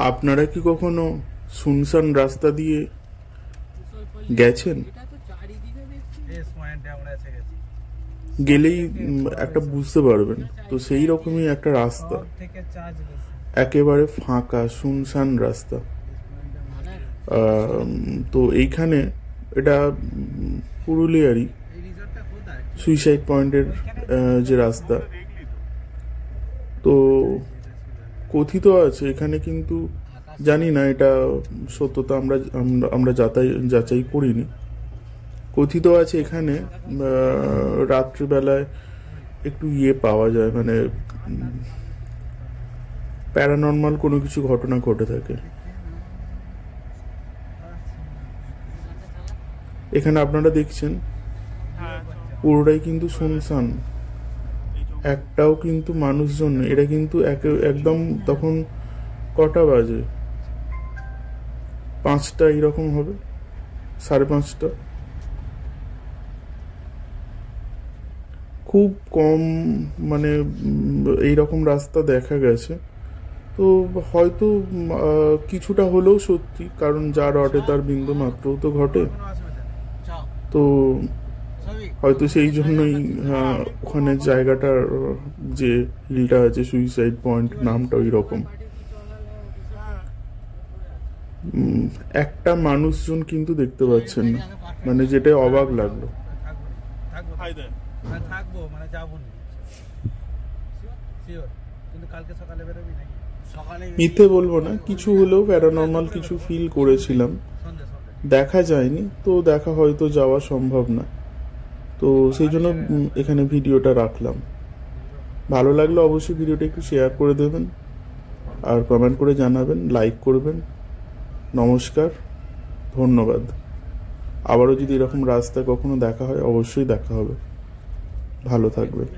আপনারা কি কখনো শুনশান রাস্তা দিয়ে গেছেন? গেলেই একটা বুঝতে পারবেন, তো সেই রকমই একটা রাস্তা, একেবারে ফাঁকা শুনশান রাস্তা। তো এইখানে এটা পুরুলিয়ারই সুইসাইড পয়েন্টের যে রাস্তা, তো কথিত আছে এখানে, কিন্তু জানি না এটা সত্যতা আমরা যাচাই করিনি। কথিত আছে এখানে রাত্রিবেলায় একটু পাওয়া যায়, মানে প্যারানর্মাল কোনো কিছু ঘটনা ঘটে থাকে। এখানে আপনারা দেখছেন পুরোটাই কিন্তু শুনশান, একটাও কিন্তু মানুষজন নেই। এটা কিন্তু একদম তখন কটা বাজে? 5টা এরকম হবে, 5:30। খুব কম মানে এইরকম রাস্তা দেখা গেছে। তো হয়তো কিছুটা হলেও সত্যি, কারণ যার অটে তার বিন্দু মাত্রও তো ঘটে। তো হয়তো সেই জন্যই ওখানে জায়গাটার যে হিলটা আছে সুইসাইড পয়েন্ট, নামটা ওই রকম। একটা মানুষজন কিন্তু দেখতে পাচ্ছেন না, মানে যেটা অবাক লাগলো। মিথ্যে বলবো না, কিছু হলেও প্যারানর্মাল কিছু ফিল করেছিলাম। দেখা যায়নি, তো দেখা হয়তো যাওয়া সম্ভব না, তো সেই জন্য এখানে ভিডিওটা রাখলাম। ভালো লাগলে অবশ্যই ভিডিওটা একটু শেয়ার করে দেবেন, আর কমেন্ট করে জানাবেন, লাইক করবেন। নমস্কার, ধন্যবাদ। আবারও যদি এরকম রাস্তায় কখনো দেখা হয়, অবশ্যই দেখা হবে। ভালো থাকবেন।